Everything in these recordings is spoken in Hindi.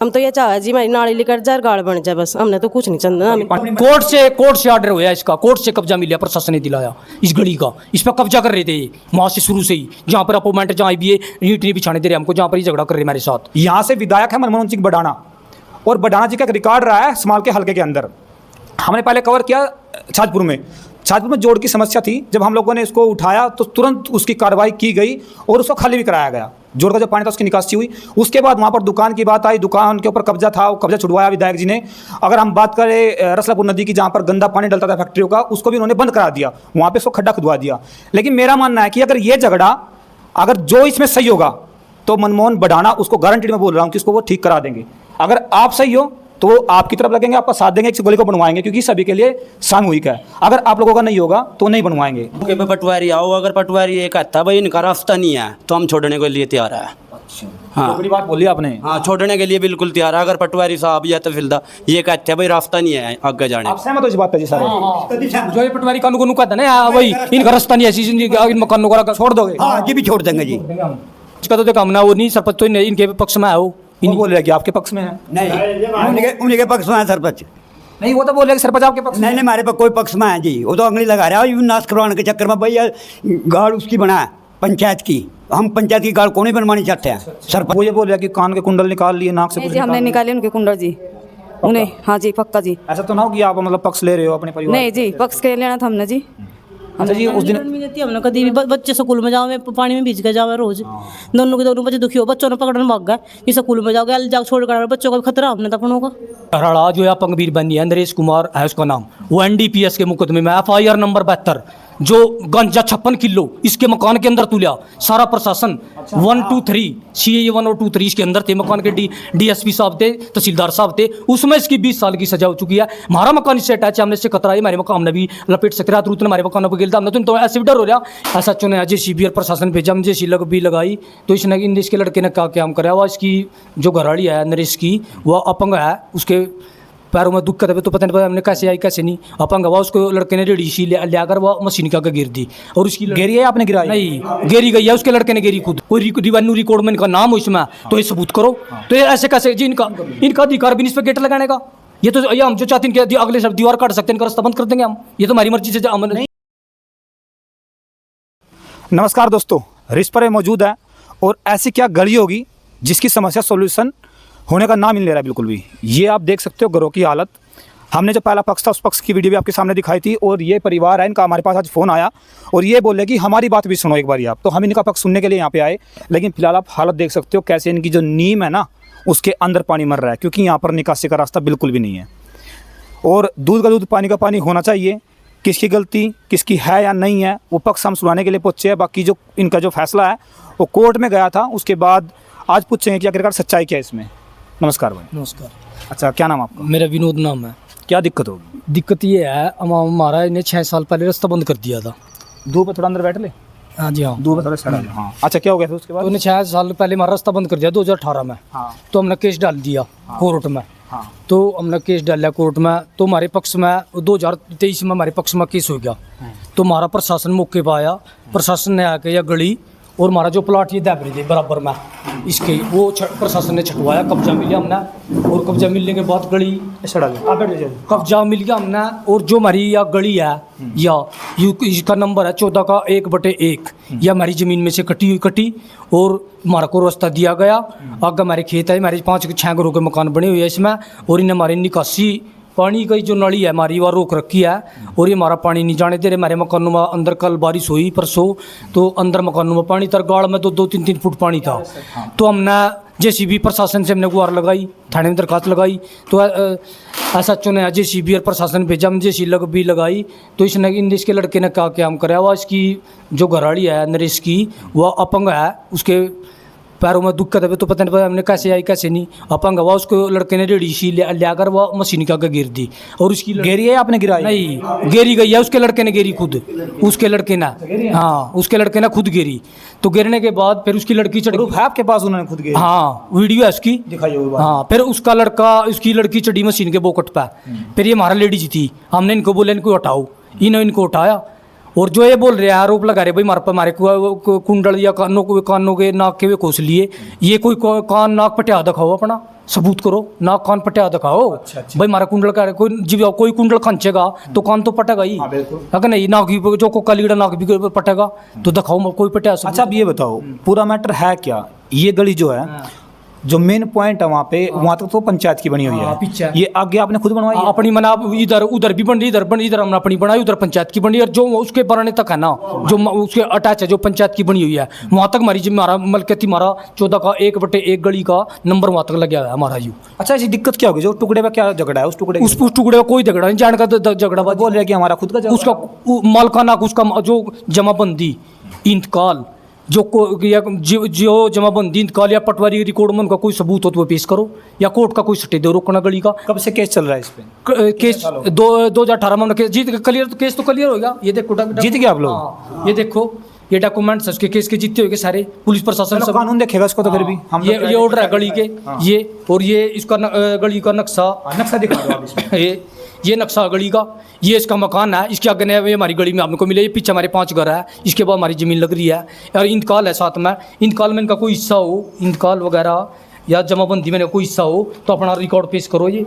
हम तो ये चाहे जी हमारी नाली लेकर जाए गाड़ बन जाए, बस हमने तो कुछ नहीं चाहना। कोर्ट से ऑर्डर हुआ इसका, कोर्ट से कब्जा मिला, प्रशासन ने दिलाया इस गली का। इस पर कब्जा कर रहे थे वहां से शुरू से ही, जहाँ पर अपोमेंट जहाँ भी ईंट नहीं बिछाने दे रहे हमको, जहाँ पर ये झगड़ा कर रहे हमारे साथ। यहाँ से विधायक है मनमोहन सिंह बडाना, और बडाना जी का एक रिकॉर्ड रहा है समाल के हल्के के अंदर। हमने पहले कवर किया छाजपुर में जोड़ की समस्या थी। जब हम लोगों ने इसको उठाया तो तुरंत उसकी कार्रवाई की गई और उसको खाली भी कराया गया। जोड़ का जो पानी था उसकी निकासी हुई। उसके बाद वहाँ पर दुकान की बात आई, दुकान के ऊपर कब्जा था, वो कब्जा छुड़वाया विधायक जी ने। अगर हम बात करें रसलापुर नदी की, जहाँ पर गंदा पानी डलता था फैक्ट्रियों का, उसको भी उन्होंने बंद करा दिया, वहाँ पर उसको खड्डा खुदवा दिया। लेकिन मेरा मानना है कि अगर ये झगड़ा अगर जो इसमें सही होगा तो मनमोहन बडाना, उसको गारंटी में बोल रहा हूँ कि उसको वो ठीक करा देंगे। अगर आप सही हो तो वो आपकी तरफ लगेंगे, आपका साथ देंगे, इस गली को बनवाएंगे, क्योंकि सभी के लिए सामूहिक है। अगर आप लोगों का नहीं होगा तो नहीं बनवाएंगे। पटवारी आओ, अगर पटवारी ये कहता भाई इनका रास्ता नहीं है तो हम छोड़ने के लिए तैयार है। हाँ, बड़ी बात बोली आपने। हाँ, छोड़ने के लिए बिल्कुल तैयार है। अगर पटवारी साहब या तो फिलदा ये कहते हैं भाई रास्ता नहीं है आगे जाने। आप सहमत हो इस बात पे जी सारे? जो ये पटवारी कानून कहता ना भाई इनका रास्ता नहीं है, इन मकानों का छोड़ दोगे? हाँ जी, भी छोड़ देंगे जी। इसका तो देखा हमने वो नहीं, सरपंच तो इनके पक्ष में है, वो इन बोल रहे कि आपके पक्ष में है। नहीं, उनके पक्ष में है सरपंच। नहीं, वो तो बोल रहे कि सरपंच आपके पक्ष में। नहीं, हमारे पास कोई पक्ष में है जी। वो तो अंगली लगा रहा है नाश करवाने के चक्कर में। भैया गाड़ उसकी बना है पंचायत की, हम पंचायत की गाड़ को नहीं बनवानी चाहते हैं। सरपंच वो ये बोल रहे कि कान के कुंडल निकाल लिए, नाक से जी हमने निकाले उनके कुंडल जी, उन्हें। हाँ जी, पक्का जी। ऐसा तो ना हो कि आप मतलब पक्ष ले रहे हो अपने परिवार? नहीं जी, पक्ष के लेना था हमने जी। अच्छा जी, उस दिन हमने कभी भी बच्चे स्कूल में जाओ, पानी में भीज के जाओ रोज। दोनों के दोनों बच्चे दुखी हो, बच्चों ने पकड़ने भाग गए कि स्कूल में जाओगे, जाकर छोड़ कर बच्चों का भी खतरा हमने तो अपनों का। हराड़ा जो है पंगवीर बनी है, नरेश कुमार है उसका नाम, वो एनडीपीएस के मुकदमे में FIR नंबर 72, जो गांजा 56 किलो इसके मकान के अंदर तुलिया। सारा प्रशासन 123 CAA 1 और 2-3 इसके अंदर थे। मकान के DSP साहब थे, तहसीलदार साहब थे। उसमें इसकी 20 साल की सजा हो चुकी है। हमारा मकान इससे अटैच है, हमने इससे खतरा है, हमारे मकान ने भी लपेट सकते रात रूत ने हमारे मकानों पर गिरता। हमने तो ऐसे भी डर हो रहा। ऐसा चुने JCB और प्रशासन भेजा, हम JCB भी लगाई तो इसने इसके लड़के ने क्या काम कराया हुआ। इसकी जो घरवाली है नरेश की, वह अपंग है, उसके पैरों में दिक्कत है, तो पता नहीं हमने कैसे आई कैसे नहीं। अपंग हुआ, उसको लड़के ने रेडी सी लियाकर वह मशीन का गिर दी और उसकी गेरी है आपने गिराई? नहीं, गेरी गई है, उसके लड़के ने गेरी खुद। कोई रिवेन्यू रिकॉर्ड में इनका नाम हो इसमें, तो ये सबूत करो। तो ये ऐसे कैसे जी, इनका अधिकार भी नहीं इस पर गेट लगाने का। ये तो ये हम जो चाहते हैं कि अगले सब दीवार काट सकते हैं, इनका रास्ता बंद कर देंगे हम। ये तो हमारी मर्जी से अमल नहीं। नमस्कार दोस्तों, रिस पर मौजूद है और ऐसी क्या गली होगी जिसकी समस्या सॉल्यूशन होने का नाम ही नहीं ले रहा है बिल्कुल भी। ये आप देख सकते हो घरों की हालत। हमने जो पहला पक्ष था उस पक्ष की वीडियो भी आपके सामने दिखाई थी, और ये परिवार है इनका, हमारे पास आज फ़ोन आया और ये बोले कि हमारी बात भी सुनो एक बार आप। तो हम इनका पक्ष सुनने के लिए यहाँ पे आए, लेकिन फिलहाल आप हालत देख सकते हो कैसे इनकी जो नीम है ना उसके अंदर पानी मर रहा है, क्योंकि यहाँ पर निकासी का रास्ता बिल्कुल भी नहीं है। और दूध का दूध पानी का पानी होना चाहिए। किसकी गलती किसकी है या नहीं है वो पक्ष हम सुनाने के लिए पहुँचे हैं। बाकी जो इनका जो फैसला है वो कोर्ट में गया था, उसके बाद आज पूछेंगे कि आखिरकार सच्चाई क्या है इसमें। नमस्कार भाई। नमस्कार। अच्छा, क्या नाम आपका? मेरा विनोद नाम है। क्या दिक्कत होगी? दिक्कत ये है, हमारा इन्हें 6 साल पहले रास्ता बंद कर दिया था। धूप में थोड़ा अंदर बैठ ले। हाँ जी, हाँ, धूप में थोड़ा सड़ा ले। हाँ, अच्छा, क्या हो गया था उसके बाद? तो उन्हें 6 साल पहले हमारा रास्ता बंद कर दिया 2018 में। हाँ, तो हमने केस डाल दिया कोर्ट में। हाँ, तो हमने केस डाला कोर्ट में, तो हमारे पक्ष में 2023 में हमारे पक्ष में केस हो गया। तो हमारा प्रशासन मौके पर आया, प्रशासन ने आके यह गली और हमारा जो प्लाट ये दाबरी थे बराबर में इसके, वो प्रशासन ने छटवाया, कब्जा मिल गया हमने। और कब्जा मिलने के बाद गली कब्जा मिल गया हमने। और जो हमारी यह गली है या इसका नंबर है 14 का 1/1, यह हमारी ज़मीन में से कटी और हमारा को रास्ता दिया गया। आगे हमारे खेत है, हमारे 5-6 घरों के मकान बने हुए हैं इसमें। और इन्हें हमारी निकासी पानी की जो नली है हमारी वह रोक रखी है, और ये हमारा पानी नहीं जाने दे रहे हमारे मकानों में। अंदर कल बारिश हुई परसों, तो अंदर मकानों में पानी था, गाड़ में 2-3 फुट पानी था। तो हमने JCB प्रशासन से हमने गुहार लगाई, थाने में दरखास्त लगाई। तो SHO ने JCB और प्रशासन भेजा, हम JCB भी लगाई। तो इसके लड़के ने क्या काम कराया हुआ। इसकी जो घरवाली है नरेश की, वह अपंग है, उसके पैरों में दिक्कत है, तो पता नहीं हमने कैसे आई कैसे नहीं। अपंग हुआ, उसको लड़के ने रेडी सी लियाकर वह मशीन का गिर दी और उसकी गेरी है आपने गिराई? नहीं, गेरी गई है, उसके लड़के ने गेरी खुद, उसके लड़के ने। हाँ, उसके लड़के ने खुद गेरी। तो गिरने के बाद फिर उसकी लड़की चढ़ी। है आपके पास? उन्होंने खुद गिरी? हाँ, वीडियो है उसकी, दिखाइए। हाँ, फिर उसकी लड़की चढ़ी मशीन के बोकट पे। फिर ये हमारा लेडीज थी, हमने इनको बोले इनको हटाओ, इन्होंने इनको उठाया और जो ये बोल रहे हैं आरोप लगा रहे भाई हमारे कुंडल या कानों के नाक के वे खोस लिए, ये कोई कान नाक पटिया दिखाओ, अपना सबूत करो, नाक कान पटिया दिखाओ। भाई हमारा कुंडल का कोई कुंडल खंचेगा तो कान तो पटेगा ही, अगर नहीं नाक भी जो को कलीड़ा नाक भी पटेगा तो दिखाओ कोई पटिया। अच्छा अब ये बताओ पूरा मैटर है क्या? ये गली जो है जो मेन पॉइंट है वहाँ पे, वहाँ तक तो पंचायत की बनी हुई है, पीछे ये आगे आपने खुद बनवाई है? अपनी मना इधर उधर भी बनी, इधर हमने अपनी बनाई, उधर पंचायत की बनी, और जो उसके बनाने तक है ना, जो उसके अटैच है जो पंचायत की बनी हुई है वहाँ तक हमारी हमारा मलकियत हमारा 14 का 1/1 गली का नंबर वहाँ तक लग गया है हमारा। यू अच्छा ऐसी दिक्कत क्या होगी? जो टुकड़े में क्या झगड़ा है उस टुकड़े उस टुकड़े का कोई झगड़ा नहीं, जान का झगड़ा बोल रहे हैं कि हमारा खुद का उसका मालकाना उसका जो जमाबंदी इंतकाल जो जमाबंदी इंतकाल या पटवारी रिकॉर्ड में उनका कोई सबूत हो तो वो पेश करो, या कोर्ट का कोई स्टे दो रोकना गली का। कब से केस चल रहा है इस पे? केस 2018 में केस जीत क्लियर, तो केस तो क्लियर हो गया। ये देखो जीत गए आप लोग? हाँ, ये देखो ये डॉक्यूमेंट्स उसके केस के जीते हुए सारे, पुलिस प्रशासन सब कानून देखेगा इसको तो फिर भी हम ये ऑर्डर है गली के, ये और ये इसका गली का नक्शा दिखा दो आप इसमें। ये नक्शा गली का, ये इसका मकान है, इसके आगे ये हमारी गली में आपको मिले, ये पीछे हमारे 5 घर है, इसके बाद हमारी ज़मीन लग रही है, और इंतकाल है साथ में। इंतकाल में इनका कोई हिस्सा हो, इंतकाल वगैरह या जमाबंदी में कोई हिस्सा हो तो अपना रिकॉर्ड पेश करो। ये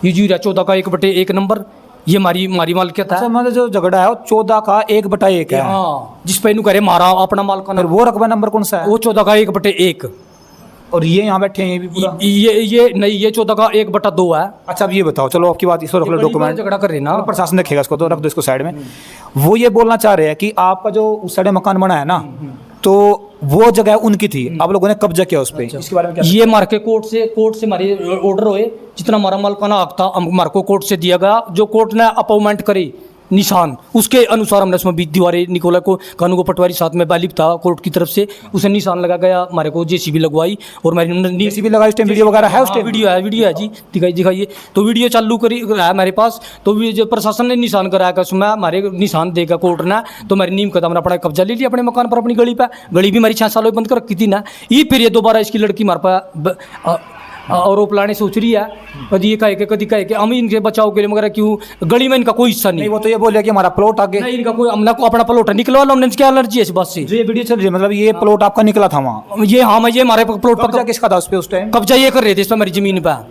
जो 14 का 1/1 नंबर ये हमारी मालकियत है। मतलब जो झगड़ा है वो 14 का 1/1 है। हाँ, जिस पे इन्हों करे मारा अपना मालकाना, वो रकबा नंबर कौन सा है? वो 14 का 1/1। और ये यहाँ बैठे हैं ये भी पूरा? ये नहीं, ये 14 का 1/2 है। अच्छा अब ये बताओ, चलो आपकी बात इसको रख लो, डॉक्यूमेंट झगड़ा कर रहे ना, प्रशासन देखेगा इसको, तो रख दो इसको साइड में। वो ये बोलना चाह रहे हैं कि आपका जो उस साइड मकान बना है ना, तो वो जगह उनकी थी, आप लोगों ने कब्जा किया उस पे, इसके बारे में क्या? ये मार के कोर्ट से हमारे ऑर्डर हुए, जितना हमारा मालकाना हक था हमारे को कोर्ट से दिया गया, जो कोर्ट ने अपॉइंटमेंट करी निशान, उसके अनुसार हमने उसमें दीवारें निकोला को कानून को पटवारी साथ में बालिक था कोर्ट की तरफ से, उसे निशान लगा गया, हमारे को जेसीबी लगवाई और हमारी जेसीबी लगाई। उस टाइम वीडियो वगैरह है? उस टाइम वीडियो है जी, दिखाइए। तो वीडियो चालू करी है हमारे पास, तो जो प्रशासन ने निशान कराया उसमें हमारे निशान देगा कोर्ट ने, तो हमारी नीम कदम अपना कब्जा ले लिया अपने मकान पर, अपनी गली पर। गली भी हमारी 6 सालों बंद कर रखी थी ना, ये फिर ये दोबारा इसकी लड़की हमारे पास आरोप लाने सोच रही है, कभी ये कहे कि हम इनके बचाव के लिए, मगर क्यों गली में इनका कोई हिस्सा नहीं। वो तो ये बोल रहा कि हमारा प्लॉट आगे नहीं, इनका कोई, हमने को अपना प्लॉट निकलवा लो, हमने क्या एलर्जी है इस बात से? जो ये वीडियो चल रही है मतलब ये प्लॉट आपका निकला था वहाँ? ये हाँ, ये हमारे प्लॉट पर कब्जा किसका था उस पे उस टाइम? कब्जा ये कर रहे थे इस पर, हमारी जमीन पर,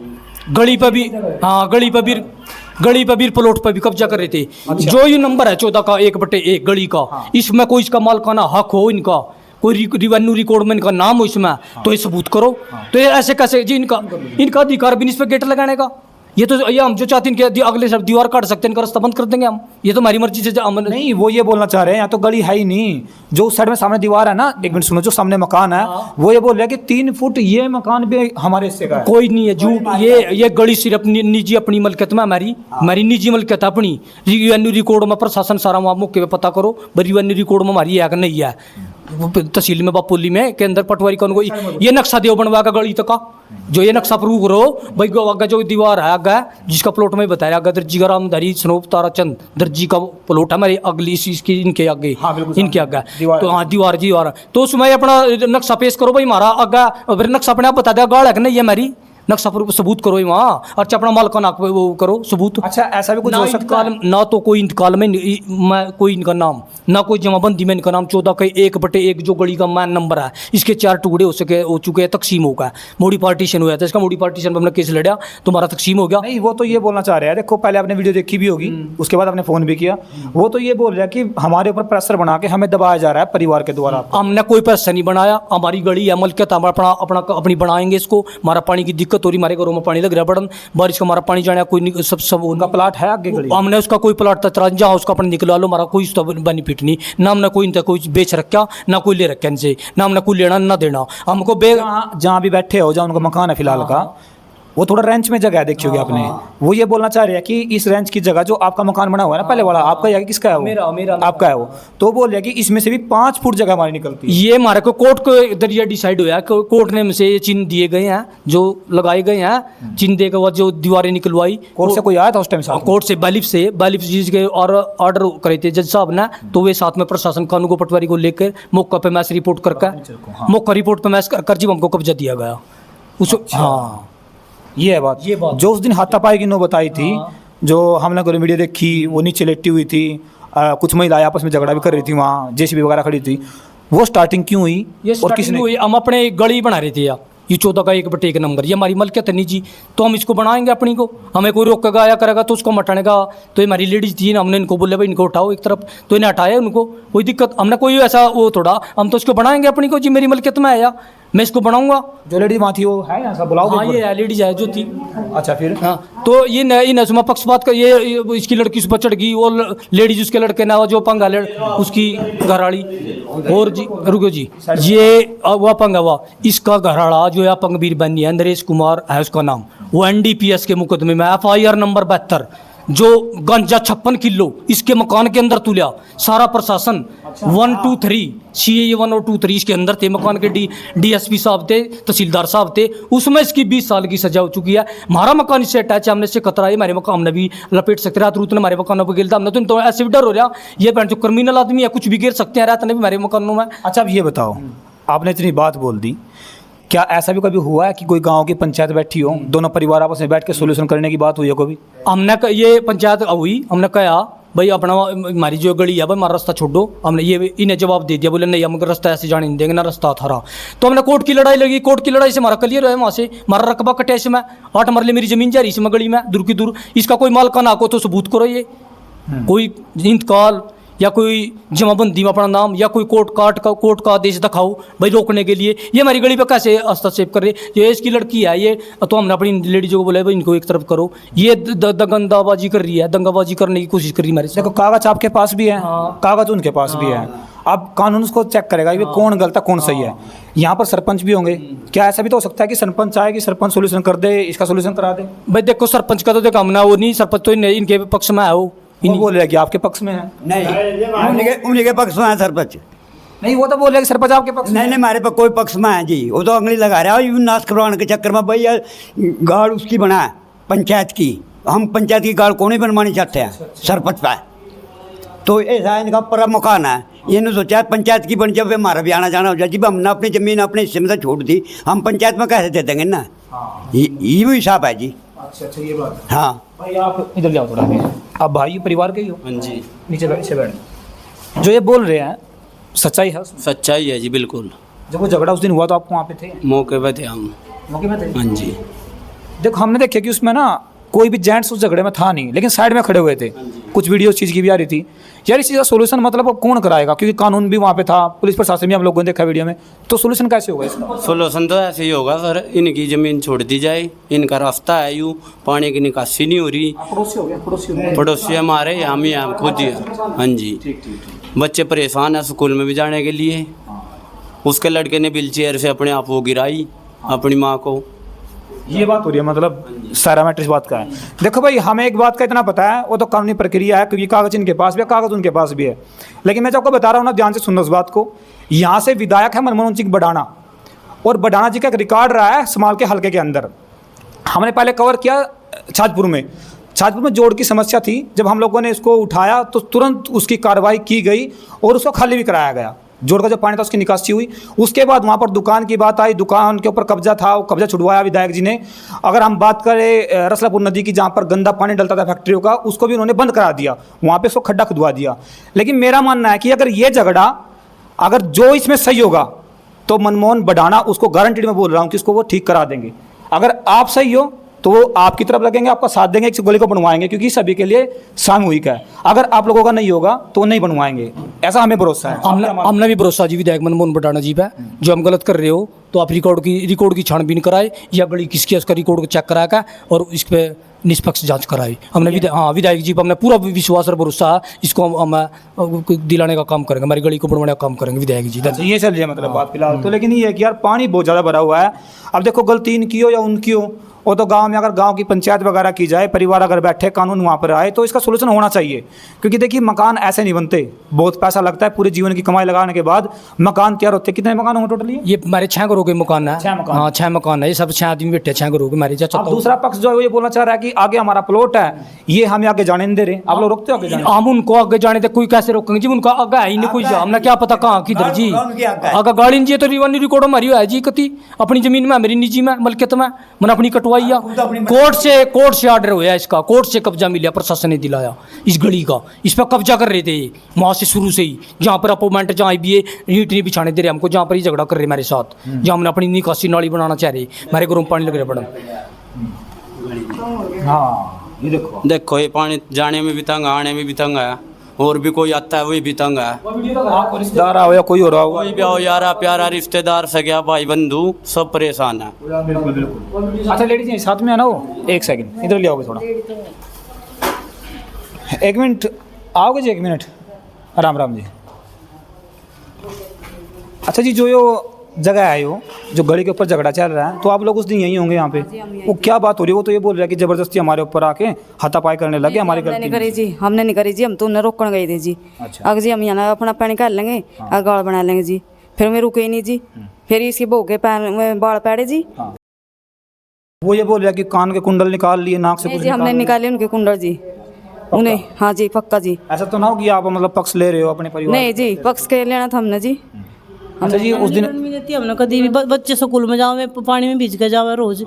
गली पर भी, हाँ गली पर भी प्लॉट पर भी कब्जा कर रहे थे। जो ये नंबर है 14 का 1/1 गली का, इसमें कोई इसका मालकाना हक हो, इनका कोई रिवेन्यू रिकॉर्ड में इनका नाम हो इसमें, तो ये सबूत करो। तो ये ऐसे कैसे जी, इनका अधिकार भी नहीं इस पर गेट लगाने का। ये तो ये हम जो चाहते हैं कि अगले सब दीवार काट सकते हैं, इनका रास्ता बंद कर देंगे हम, ये तो हमारी मर्जी से नहीं। वो ये बोलना चाह रहे हैं यहाँ तो गली है ही नहीं, जो उस साइड में सामने दीवार है ना, एक मिनट सुनो, जो सामने मकान है वो ये बोल रहे हैं कि 3 फुट ये मकान भी हमारे हिस्से का है। कोई नहीं है झूठ, ये गली सिर्फ निजी अपनी मलकियत में, हमारी निजी मलकियत अपनी। रिवेन्यू रिकॉर्ड में प्रशासन सारा वहाँ मौके पे पता करो, रिवेन्यू रिकॉर्ड में हमारी है कि नहीं है, तहसील में बापोली में के अंदर पटवारी कौन को ये नक्शा दो बनवा का गली तक का, जो ये नक्शा प्रूव करो भाई, आगे जो दीवार है आगे जिसका प्लॉट में बताया, आगे दर्जी का रामधारी सनोप ताराचंद दर्जी का प्लॉट है हमारे अगली इसकी इनके आगे, इनके आगे तो हाँ दीवार, तो उसमें अपना नक्शा पेश करो भाई हमारा आगे, फिर नक्शा अपने आप बता देगा गाड़ है कि नहीं है हमारी, नक्शा सबूत करो वहाँ, अच्छा अपना मालकाना वो करो सबूत। अच्छा ऐसा भी कुछ हो सकता है? ना तो कोई इंतकाल में कोई इनका नाम, ना कोई जमाबंदी में इनका नाम। 14 का 1/1 जो गली का मैन नंबर है, इसके 4 टुकड़े हो चुके हैं, तकसीम हो गया, मोड़ी पार्टीशन हुआ था इसका, मोड़ी पार्टीशन में हमने केस लड़ा तो हमारा तकसीम हो गया। नहीं वो तो ये बोलना चाह रहे हैं, देखो पहले आपने वीडियो देखी भी होगी, उसके बाद आपने फ़ोन भी किया, वो तो ये बोल रहे हैं कि हमारे ऊपर प्रेशर बना के हमें दबाया जा रहा है परिवार के द्वारा। हमने कोई प्रेशर नहीं बनाया, हमारी गली है मलकियत, हम अपनी बनाएंगे इसको, हमारा पानी की दिक्कत हो रही, हमारे घरों में पानी लग रहा है बड़न, बारिश का हमारा पानी जाने कोई सब उनका प्लाट है आगे गली, हमने उसका कोई प्लाट तक जहाँ उसका अपने निकलवा लो, हमारा कोई बेनिफिट नहीं, ना हमने कोई इनका कोई बेच रखा, ना कोई ले रखा इनसे, ना हमने कोई लेना ना देना, हमको जहाँ भी बैठे हो, जहाँ उनका मकान है फिलहाल का, वो थोड़ा रेंच में जगह है, देखी होगी आपने। वो ये बोलना चाह रहे हैं कि इस रेंच की जगह जो आपका मकान बना हुआ है ना पहले वाला, आपका या किसका है वो? मेरा आपका है वो। तो बोल रहे हैं कि इसमें से भी 5 फुट जगह हमारी निकलती है। ये हमारे को कोर्ट के जरिए डिसाइड हुआ है, कोर्ट ने हमसे ये चिन्ह दिए गए हैं, जो लगाए गए हैं, चिन्ह देकर बाद जो दीवारें निकलवाई। कोर्ट से कोई आया था उस टाइम? कोर्ट से बालिफ जी के और ऑर्डर करे थे जज साहब ने, तो वे साथ में प्रशासन कानून को पटवारी को लेकर मौका पे मैच रिपोर्ट करके, मौका रिपोर्ट पे मैच कर जी हमको कब्जा दिया गया उस। हाँ ये है बात। जो उस दिन हाथापाई की नो बताई थी, जो हमने वीडियो देखी, वो नीचे लेटी हुई थी, कुछ महिलाएं आपस में झगड़ा भी कर रही थी, वहाँ जेसीबी वगैरह खड़ी थी, वो स्टार्टिंग क्यों हुई ये और किसने? हुई, हम अपने गली बना रहे थे यार, ये 14 का 1/1 नंबर, ये हमारी मलकियत नहीं जी, तो हम इसको बनाएंगे अपनी को, हमें कोई रोकेगा या करेगा तो उसको हटाने का, तो ये हमारी लेडीज थी ना, हमने इनको बोले भाई इनको उठाओ एक तरफ, तो इन्हें हटाया उनको, कोई दिक्कत, हमने कोई ऐसा वो थोड़ा, हम तो इसको बनाएंगे अपनी को जी, मेरी मलकियत में आया, मैं इसको बनाऊंगा। जो लेडीज वहाँ थी वो है यहाँ बुलाओ? हाँ ये लेडीज है जो थी। अच्छा फिर? हाँ तो ये नसमा पक्षपात का ये इसकी लड़की उस पर चढ़ गई, वो लेडीज उसके लड़के ना जो पंगा उसकी घरवाली, और जी रुको जी, ये वह पंगा हुआ, इसका घरवाला जो है अपंगवीर बनी है, नरेश कुमार है उसका नाम, वो NDPS के मुकदमे में FIR नंबर 72, जो गांजा 56 किलो इसके मकान के अंदर तुलिया, सारा प्रशासन 1 2 3 CAA 1 और 2 3 इसके अंदर थे, मकान के DSP साहब थे, तहसीलदार साहब थे, उसमें इसकी 20 साल की सजा हो चुकी है। हमारा मकान इससे अटैच है, हमने इससे खतरा है, हमारे मकान हमने भी लपेट सकते, रात रूत ने हमारे मकानों पर गिरता, हमने तो ऐसे भी डर हो रहा, ये जो क्रिमिनल आदमी है कुछ भी गिर सकते हैं, रात ने भी हमारे मकानों में। अच्छा अब ये बताओ, आपने इतनी बात बोल दी, क्या ऐसा भी कभी हुआ है कि कोई गांव की पंचायत बैठी हो, दोनों परिवार आपस में बैठ के सोल्यूशन करने की बात हुई है कभी? हमने ये पंचायत हुई, हमने कहा भाई अपना हमारी जो गली है भाई हमारा रास्ता छोड़ दो, हमने ये इन्हें जवाब दे दिया, बोले नहीं हम रास्ता ऐसे जाने नहीं देंगे ना, रास्ता था रहा, तो हमने कोर्ट की लड़ाई लगी, कोर्ट की लड़ाई से हमारा क्लियर है, वहाँ से हमारा रकबा कटे इसमें 8 मरले मेरी जमीन जा रही इसमें गली में दूर की दूर, इसका कोई मालकाना आको तो सबूत करो, ये कोई इंतकाल या कोई जमाबंदी में अपना नाम या कोई कोर्ट का आदेश दिखाओ भाई रोकने के लिए, ये हमारी गली पे कैसे हस्तक्षेप कर रहे, ये इसकी लड़की है ये, तो हमने अपनी लेडीजों को बोला भाई इनको एक तरफ करो, ये दंगाबाजी कर रही है, दंगाबाजी करने की कोशिश कर रही है हमारे से। देखो कागज आपके पास भी है, कागज उनके पास भी है, अब कानून उसको चेक करेगा कि कौन गलत है कौन सही है। यहाँ पर सरपंच भी होंगे, क्या ऐसा भी तो हो सकता है कि सरपंच चाहे कि सरपंच सोल्यूशन कर दे, इसका सोल्यूशन करा दे? भाई देखो सरपंच का तो देखो हमने वो नहीं, सरपंच तो इनके पक्ष में है, वो बोल रहे कि आपके पक्ष में है? नहीं, उन्हीं के पक्ष में है सरपंच। नहीं वो तो बोल रहे कि सरपंच आपके पक्ष में नहीं, हमारे पास कोई पक्ष में है जी, वो तो अंगली लगा रहा है, यूं नाश करवाने के चक्कर में भैया गाड़ उसकी बना है पंचायत की, हम पंचायत की गाड़ को नहीं बनवानी चाहते हैं सरपंच पे, तो ऐसा इनका पूरा मकान है, इन्होंने सोचा पंचायत की बन जब हमारा भी आना जाना हो जाए, जब हमने अपनी ज़मीन अपने हिस्से में से छोड़ दी, हम पंचायत में कैसे दे देंगे ना, ये भी हिसाब है जी। अच्छा ये बात है। हाँ भाई आप इधर जाओ थोड़ा, आप भाई परिवार के ही हो? हाँ जी, नीचे बैठ। जो ये बोल रहे हैं सच्चाई है उसमें? सच्चाई है जी बिल्कुल। जब वो झगड़ा उस दिन हुआ तो आप वहाँ पे थे? मौके पे थे हम। मौके पे थे? हाँ जी। देखो हमने देखा कि उसमें ना कोई भी जेंट्स उस झगड़े में था नहीं, लेकिन साइड में खड़े हुए थे, कुछ वीडियो उस चीज़ की भी आ रही थी। यार इस चीज़ का सोल्यूशन मतलब अब कौन कराएगा, क्योंकि कानून भी वहाँ पे था, पुलिस प्रशासन भी हम लोगों ने देखा वीडियो में, तो सोल्यूशन कैसे होगा इसका? सोल्यूशन तो ऐसे ही होगा सर, इनकी ज़मीन छोड़ दी जाए, इनका रास्ता है यूँ, पानी की निकासी नहीं हो रही। पड़ोसी हो गया, पड़ोसी हो गया। पड़ोसी हमारे हम ही हम खुद ही हैं। हाँ जी। बच्चे परेशान हैं स्कूल में भी जाने के लिए, उसके लड़के ने व्हील चेयर से अपने आप वो गिराई अपनी माँ को। ये बात हो रही है, मतलब सारा मैटर इस बात का है। देखो भाई हमें एक बात का इतना पता है, वो तो कानूनी प्रक्रिया है, क्योंकि कागज इनके पास भी है, कागज उनके पास भी है, लेकिन मैं जो आपको बता रहा हूँ ना, ध्यान से सुनना उस बात को। यहाँ से विधायक है मनमोहन सिंह बडाना, और बडाना जी का एक रिकॉर्ड रहा है समाल के हल्के के अंदर। हमने पहले कवर किया छाजपुर में जोड़ की समस्या थी, जब हम लोगों ने इसको उठाया तो तुरंत उसकी कार्रवाई की गई और उसको खाली भी कराया गया, जोड़ का जो पानी था उसकी निकासी हुई। उसके बाद वहाँ पर दुकान की बात आई, दुकान के ऊपर कब्जा था, वो कब्जा छुड़वाया विधायक जी ने। अगर हम बात करें रसलापुर नदी की, जहाँ पर गंदा पानी डलता था फैक्ट्रियों का, उसको भी उन्होंने बंद करा दिया, वहाँ पे उसको खड्डा खुदवा दिया। लेकिन मेरा मानना है कि अगर ये झगड़ा अगर जो इसमें सही होगा तो मनमोहन बडाना, उसको गारंटीड में बोल रहा हूँ कि उसको वो ठीक करा देंगे। अगर आप सही हो तो वो आपकी तरफ लगेंगे, आपका साथ देंगे, इस गली को बनवाएंगे, क्योंकि सभी के लिए सामूहिक है। अगर आप लोगों का नहीं होगा तो नहीं बनवाएंगे, ऐसा हमें भरोसा है। हमने भी भरोसा जी विधायक मनमोहन बडाना जी पे, जो हम गलत कर रहे हो तो आप रिकॉर्ड की छानबीन कराए, या गली किसकी है उसका रिकॉर्ड को चेक करा कर और इस पे निष्पक्ष जांच कराई। हमने विधायक जी पर हमने पूरा विश्वास और भरोसा है, इसको हम दिलाने का काम करेंगे, हमारी गली को बनवाने का काम करेंगे विधायक जी। ये चल रही है मतलब बात फिलहाल तो। लेकिन ये है कि यार पानी बहुत ज़्यादा भरा हुआ है। अब देखो गलती इनकी हो या उनकी हो, वो तो गांव में अगर गांव की पंचायत वगैरह की जाए, परिवार अगर बैठे, कानून वहाँ पर आए, तो इसका सोल्यूशन होना चाहिए। क्योंकि देखिए मकान ऐसे नहीं बनते, बहुत पैसा लगता है, पूरे जीवन की कमाई लगाने के बाद मकान तैयार होते हैं। कितने मकान होंगे टोटली? ये हमारे 6 घरों के मकान है। 6 मकान? हाँ 6 मकान है, ये सब 6 आदमी बैठे 6 घरों के हमारे। अब दूसरा पक्ष जो है ये बोलना चाह रहा है कि आगे हमारा प्लॉट है, ये हमें आगे जाने नहीं दे रहे। आप लोग रोकते हो आगे जाने? हम उनको आगे जाने दे, कोई कैसे रोकेंगे जी, उनका आगे है ही नहीं कोई, हमने क्या पता कहाँ किधर जी आगे गाड़ी जी। तो रिकॉर्ड हमारी है जी, कति अपनी जमीन में, मेरी निजी में, मलकियत में, मैंने अपनी कटवा कटवाई। कोर्ट से ऑर्डर हुआ इसका, कोर्ट से कब्जा मिला, प्रशासन ने दिलाया इस गली का। इस पर कब्जा कर रहे थे वहाँ से शुरू से ही, जहाँ पर अपोमेंट जहाँ भी ये ईंट नहीं बिछाने दे रहे हमको, जहाँ पर ये झगड़ा कर रहे मेरे साथ, जहाँ हमने अपनी निकासी नाली बनाना चाह रहे, मेरे घरों में पानी लग रहा पड़ा। हाँ ये देखो देखो ये पानी जाने में भी तंग, आने में भी तंग है, और भी कोई आता है वही भी तंग है। रिश्तेदार आओ या कोई हो रहा होगा। कोई भी आओ, यारा प्यारा रिश्तेदार सगया भाई बंधु सब परेशान है। बिल्कुल बिल्कुल। अच्छा लेडीज ये साथ में है ना, वो एक सेकंड इधर ले आओगे थोड़ा, एक मिनट आओगे जी, एक मिनट। राम राम जी। अच्छा जी, जो ये जगह है जो गली के ऊपर झगड़ा चल रहा है, तो आप लोग उस दिन यहीं होंगे यहाँ पे? वो क्या बात हो रही है? वो तो ये बोल रहा है कि जबरदस्ती हमारे ऊपर आके हाथापाई करने लगे, हमारी हमने गलती नहीं करी जी, हमने नहीं करी जी, हम तो उन्हें रोकने गए थे जी। अच्छा। अगर जी हम यहाँ अपना पानी कर लेंगे और गाड़ बना लेंगे जी, फिर हमें रुके ही नहीं जी, फिर इसके बो के बाल पैड़े जी। वो ये बोल रहा है कि कान के कुंडल निकाल लिए, नाक से नहीं कुछ जी, हमने निकाले उनके कुंडल जी, उन्हें। हाँ जी पक्का जी। ऐसा तो ना हो कि आप मतलब पक्ष ले रहे हो अपने परिवार? नहीं जी, पक्ष के लेना था हमने जी। अच्छा जी, उस दिन हमने कभी भी बच्चे स्कूल में जाओ, पानी में भीज के जाओ रोज,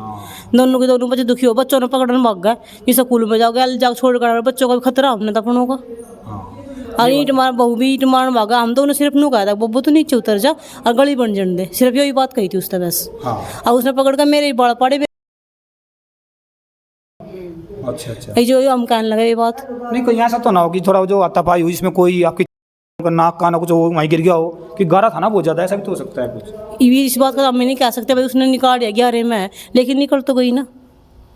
दोनों के दोनों बच्चे दुखी हो, बच्चों ने पकड़ने भाग गए कि स्कूल में जाओगे, जाग छोड़ कर बच्चों का भी खतरा हमने तो अपनों का। और ईंट मार, बहू भी ईंट मार भागा, हम तो उन्हें सिर्फ नू कहा था बब्बू तो नीचे उतर जा और गली बन जाने दे, सिर्फ यही बात कही थी उसने बस। और उसने पकड़ कर मेरे बाल पाड़े। अच्छा अच्छा। जो हम कहने लगे ये बात। नहीं कोई ऐसा तो ना हो कि थोड़ा जो हाथापाई हुई इसमें कोई आपकी नाक काना कुछ वो वहीं गिर गया हो, कि गारा था ना बहुत ज्यादा, ऐसा भी तो हो सकता है कुछ। ये इस बात का हम नहीं कह सकते भाई, उसने निकाल दिया 11 में, लेकिन निकल तो गई ना।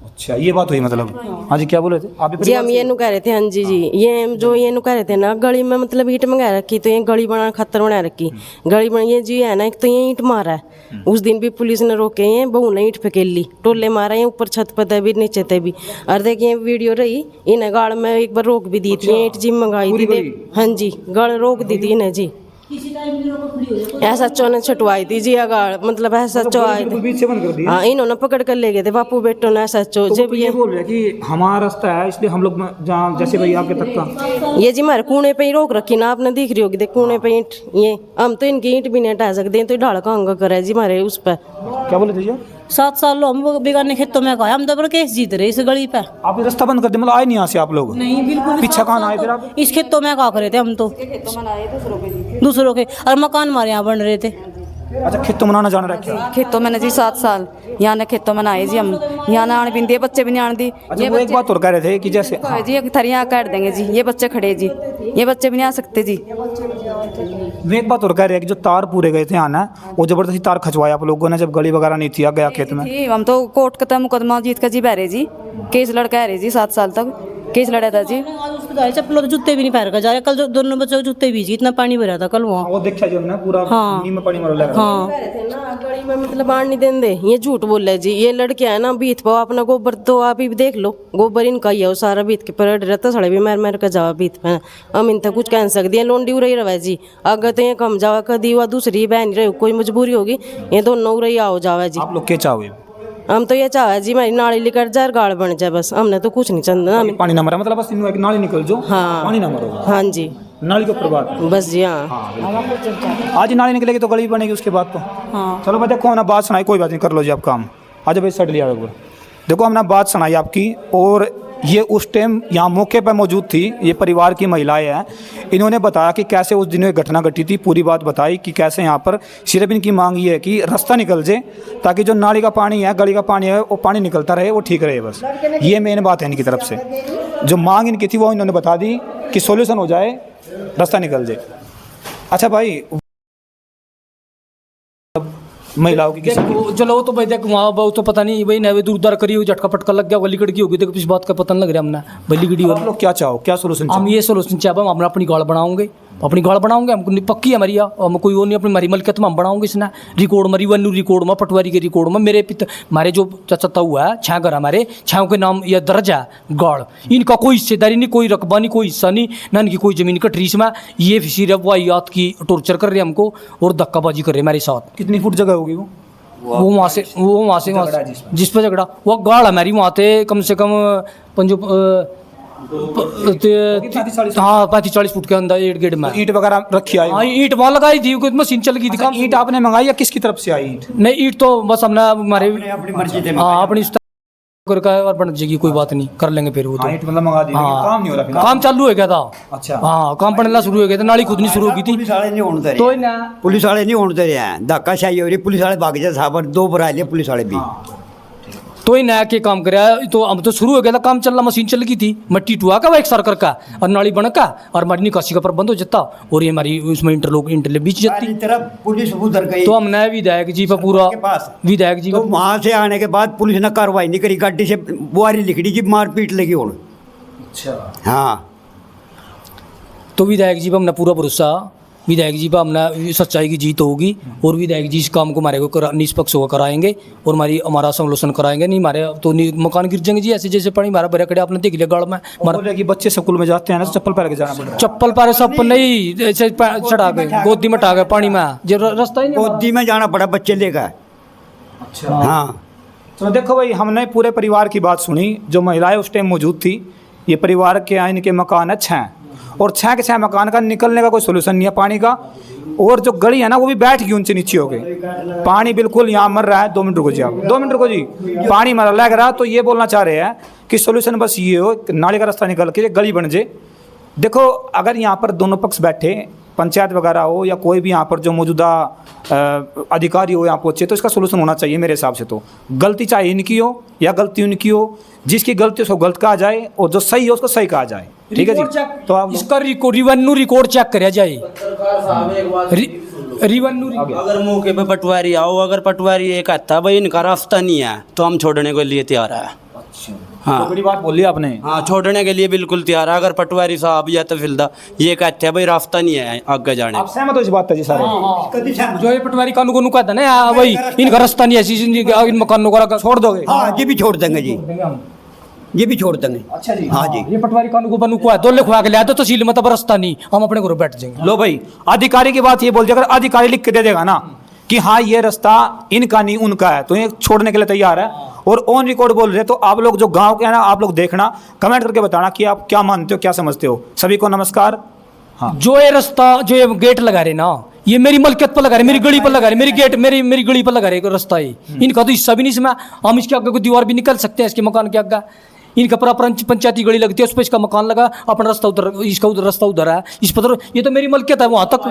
अच्छा ये बात हुई मतलब। हाँ जी क्या बोले थे आप? जी हम ये नु कह रहे थे, हाँ जी जी, ये जो ये नु कह रहे थे ना, गली में मतलब ईंट मंगा रखी, तो ये गली बना खतर बना रखी, गली बना ये जी है ना, एक तो ये ईंट मारा है, उस दिन भी पुलिस ने रोके, ये बहू ने ईंट फेकेली, टोले मारा है ऊपर छत पर थे भी नीचे थे भी। और देखिए वीडियो रही, इन्हें गाड़ में एक बार रोक भी दी थी, ईंट जी मंगाई थी। हाँ जी गाड़ रोक दी थी इन्हें जी, ऐसा चो ने छटवाई थी जी गाड़, मतलब ऐसा चो आए थे। हाँ इन्होंने पकड़ कर ले गए थे बापू बेटो ने, ऐसा चो जब ये बोल रहे हैं कि हमारा रास्ता है इसलिए हम लोग जहाँ जैसे भाई आपके तक का ये जी हमारे कूने पे ही रोक रखी ना, आपने दिख रही होगी देख कूने पे ईंट, ये हम तो इनकी ईंट भी नहीं हटा सकते, तो ढाल का अंग करे जी हमारे उस पर। क्या बोले थे जी? 7 साल हम बेगाने खेतों में खाया, हम तो पर केस जीत रहे इस गली पे। आप रास्ता बंद कर दे, मतलब आए नहीं यहाँ से आप लोग? नहीं बिल्कुल। पीछे कहाँ आए फिर आप? इस खेतों में का करे थे हम तो, दूसरों के, और मकान हमारे यहाँ बन रहे थे। अच्छा खेत तो मनाना जान रहा है क्या? खेतों में ना जी 7 साल यहाँ ने खेतों में आए जी, हम यहाँ ना आने बिंदी, बच्चे भी नहीं आने दी। अच्छा वो एक बात और कह रहे थे कि जैसे जी एक थरिया काट देंगे जी, ये बच्चे खड़े जी, ये बच्चे भी नहीं आ सकते जी। वो एक बात और कह रहे हैं कि जो तार पूरे गए थे आना, वो जबरदस्ती तार खचवाया आप लोगों ने, जब गली वगैरह नहीं थी, आ गया खेत में। जी हम तो कोर्ट का मुकदमा जीत कर जी बह रहे जी, केस लड़का रहे जी, 7 साल तक केस लड़ा था जी। चप्पलों तो जूते भी नहीं पहन कर जा रहे, कल जो दोनों बच्चों के जूते भी जी, इतना पानी भरा था कल वहाँ। वो देखा जो हमने पूरा हाँ। नीम में पानी मार लगा। हाँ थे ना गली में मतलब आड़ नहीं देंदे, ये झूठ बोल रहे जी, ये लड़के है ना बीत पाओ अपना गोबर, तो आप ही देख लो गोबर इनका ही है, वो सारा बीत के पर रहता सड़े भी मार का जावा बीत पे, हम इन तक कुछ कह सकती है, लोंडी उड़ई रहे जी, अगर तो ये कम जावा कदी हुआ दूसरी बहन रहे, कोई मजबूरी होगी, ये दोनों उड़ई आओ जावा जी। आप लोग क्या चाहोगे? हम तो ये चाहे जी हमारी नाली लेकर जाए गाड़ बन जाए, बस हमने तो कुछ नहीं चाहना। पानी ना मरा मतलब बस एक नाली निकल जो, हाँ। पानी ना मरो, हाँ जी नाली के ऊपर बात है। बस जी। हाँ आज नाली निकलेगी तो गली भी बनेगी उसके बाद तो। हाँ। चलो मैं देखो ना बात सुनाई, कोई बात नहीं, कर लो जी आप काम। आज भाई सट लिया देखो हमने बात सुनाई आपकी, और ये उस टाइम यहाँ मौके पर मौजूद थी, ये परिवार की महिलाएं हैं, इन्होंने बताया कि कैसे उस दिन घटना घटी थी, पूरी बात बताई कि कैसे यहाँ पर सिर्फ इनकी मांग ये है कि रास्ता निकल जाए, ताकि जो नाली का पानी है, गली का पानी है, वो पानी निकलता रहे, वो ठीक रहे, बस ये मेन बात है इनकी तरफ से। जो मांग इनकी थी वो इन्होंने बता दी कि सोल्यूशन हो जाए, रास्ता निकल जाए। अच्छा भाई महिलाओं की किसी देखो चलो वो तो भाई देख वहाँ वो तो पता नहीं भाई नवे दूर दार करी हो, झटका पटका लग गया, गली कड़की होगी, देखो इस बात का पता नहीं लग रहा हमने बल्ली गड़ी। आप लोग क्या चाहो, क्या सोल्यूशन? हम ये सोल्यूशन चाहे हम अपनी गाड़ बनाओगे, अपनी गाड़ बनाओगे, हमको पक्की है हमारी, हम कोई वो नहीं अपनी मरी मलकियत में हम बनाओगे इसने रिकॉर्ड मरी वनु रिकॉर्ड में, पटवारी के रिकॉर्ड में, मेरे पिता हमारे जो चचता हुआ है 6 घर हमारे 6 के नाम यह दर्ज है गाड़, इनका कोई हिस्सेदारी नहीं, कोई रकबा नहीं, कोई हिस्सा नहीं, ना इनकी कोई जमीन का ट्रीस में, ये सिर्फ वाहियात की टॉर्चर कर रहे हैं हमको और धक्काबाजी कर रहे हैं हमारे साथ। कितनी फुट जगह होगी वो वहाँ से जिस पर झगड़ा वो गाड़ हमारी वहाँ थे कम से कम 35-40 फुट के अंदर 8 गेट में ईंट वगैरह रखी आई? हाँ ईंट वहाँ लगाई थी, मशीन चल गई थी। अच्छा, ईंट आपने मंगाई या किसकी तरफ से आई ईंट? नहीं ईंट तो बस हमने हमारे अपनी मर्जी से हाँ अपनी और बन जाएगी, कोई बात नहीं, कर लेंगे फिर वो तो। हाँ, ईंट मतलब मंगा दी, लेकिन काम नहीं हो रहा फिलहाल। काम चालू हो गया था। अच्छा। हाँ, काम बनना शुरू हो गया था, नाली खुद नहीं शुरू की थी। पुलिस वाले नहीं होने दे तो रहे, ना पुलिस वाले नहीं होने दे रहे हैं, धक्काशाही हो रही, पुलिस वाले भाग जाए साहब, 2 बरा लिए पुलिस वाले भी। तो ही नया के काम कराया, तो अब तो शुरू हो गया था काम चलना, मशीन चल गई थी, मट्टी टुआ का वो एक सर्कर का और नाली बन का और हमारी निकासी का प्रबंध हो जाता और ये हमारी उसमें इंटरले बीच जाती। सारी तरफ पुलिस उधर गई तो हमने विधायक जी पर पूरा के पास। विधायक जी तो पर वहां से आने के बाद पुलिस ने कार्रवाई नहीं करी, गाड़ी से बुआरी लिखड़ी जी मारपीट लगी हूँ। अच्छा। हाँ, तो विधायक जी पर हमने पूरा भरोसा, विधायक जी पर हमने सच्चाई की जीत होगी और विधायक जी इस काम को हमारे को निष्पक्ष होकर कराएंगे और हमारा समालोचन कराएंगे। नहीं हमारे तो मकान गिर जाएंगे जी, ऐसे जैसे पानी हमारा भरा खड़े आपने देख लिया गाड़ में। बोल रहे कि बच्चे स्कूल में जाते हैं ना, तो चप्पल पहन के जाना पड़ रहा है। चप्पल पर सब नहीं ऐसे चढ़ा के गोदी में टागा पानी में, जो रास्ता ही नहीं हमारा। गोदी में जाना पड़ा बच्चे लेकर। अच्छा। हाँ, तो देखो भाई, हमने पूरे परिवार की बात सुनी, जो महिलाएं उस टाइम मौजूद थी। ये परिवार के यहाँ इनके मकान है 6 और 6 के 6 मकान का निकलने का कोई सोल्यूशन नहीं है पानी का। और जो गली है ना, वो भी बैठ गई ऊंचे नीचे हो गई, पानी बिल्कुल यहाँ मर रहा है। 2 मिनट रुको जी, आप 2 मिनट रुको जी, पानी मर लग रहा। तो ये बोलना चाह रहे हैं कि सोल्यूशन बस ये हो, नाली का रास्ता निकल के गली बन जाए। देखो, अगर यहाँ पर दोनों पक्ष बैठे, पंचायत वगैरह हो या कोई भी यहाँ पर जो मौजूदा अधिकारी हो यहाँ पहुँचे, तो इसका सोल्यूशन होना चाहिए मेरे हिसाब से। तो गलती चाहे इनकी हो या गलती उनकी हो, जिसकी गलती उसको गलत कहा जाए और जो सही हो उसको सही कहा जाए। ठीक है जी। तो आप इसका रिवेन्यू रिकॉर्ड चेक कराया जाए। रिवेन्यू अगर मौके पे पटवारी आओ, अगर पटवारी एक आता भाई इनका रास्ता नहीं है तो हम छोड़ने के लिए तैयार है। हाँ, तो बड़ी बात बोली आपने। हाँ, छोड़ने के लिए बिल्कुल तैयार है। अगर पटवारी साहब या तो फिलदा ये कहते हैं भाई रास्ता नहीं है आगे जाने। आप सहमत हो इस बात पर जी सारे? जो ये पटवारी कानून को कहता ना, हाँ भाई इनका रास्ता नहीं है, इन मकानों का छोड़ दोगे? हाँ, ये भी छोड़ देंगे जी, ये भी छोड़ देंगे। अच्छा जी। हाँ जी, ये पटवारी कानून को बनू को है, दो लिखवा के लिया तो तहसील में तब रास्ता नहीं, हम अपने घर बैठ जाएंगे। लो भाई, अधिकारी की बात ये बोल दिया, अगर अधिकारी लिख के दे देगा ना कि हाँ ये रास्ता इनका नहीं उनका है, तो ये छोड़ने के लिए तैयार है। और ऑन रिकॉर्ड बोल रहे, तो आप लोग जो गांव के हैं ना, आप लोग देखना, कमेंट करके बताना कि आप क्या मानते हो, क्या समझते हो। सभी को नमस्कार। हाँ, जो ये रास्ता, जो ये गेट लगा रहे ना, ये मेरी मलकियत पर लगा रहे, मेरी गली पर लगा रहे, मेरी गेट मेरी गली पर लगा रहे रास्ता है। इनका तो हिस्सा भी नहीं इसमें, हम इसके आगे को दीवार भी निकल सकते हैं इसके मकान के आगे। इनका पूरा पंचायती गली लगती है, उस पर इसका मकान लगा, अपना रास्ता उधर, इसका उधर रास्ता उधर है, इस पर ये तो मेरी मलकियत है वहाँ तक।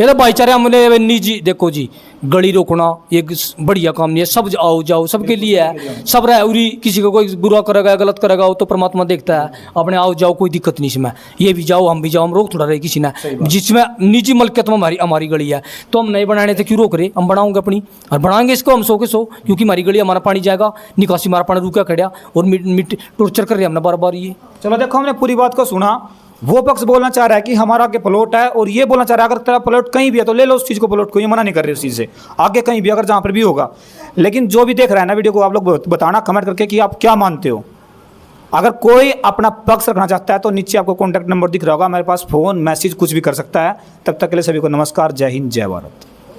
ये तो भाईचारे हमने निजी, देखो जी, गली रोकना एक बढ़िया काम नहीं है, सब आओ जाओ सबके लिए है, सब रहे उरी, किसी को कोई बुरा करेगा गलत करेगा वो तो परमात्मा देखता है, अपने आओ जाओ कोई दिक्कत नहीं इसमें। ये भी जाओ हम भी जाओ, हम रोक थोड़ा रहे किसी ने, जिसमें निजी मलकियत में हमारी गली है, तो हम नहीं बनाने थे क्यों रोक रहे, हम बनाओगे अपनी और बनाएंगे इसको हम 100 के 100, क्योंकि हमारी गली हमारा पानी जाएगा, निकासी हमारा पानी रुका खड़ा और मिट्टी टॉर्चर कर रहे हैं हमने बार बार। ये चलो देखो, हमने पूरी बात को सुना। वो पक्ष बोलना चाह रहा है कि हमारा आगे प्लॉट है, और ये बोलना चाह रहा है अगर तेरा प्लॉट कहीं भी है तो ले लो उस चीज़ को, प्लॉट को, ये मना नहीं कर रहे उस चीज़ से, आगे कहीं भी अगर जहाँ पर भी होगा। लेकिन जो भी देख रहा है ना वीडियो को, आप लोग बताना कमेंट करके कि आप क्या मानते हो। अगर कोई अपना पक्ष रखना चाहता है तो नीचे आपको कॉन्टैक्ट नंबर दिख रहा होगा, मेरे पास फ़ोन मैसेज कुछ भी कर सकता है। तब तक के लिए सभी को नमस्कार, जय हिंद, जय भारत।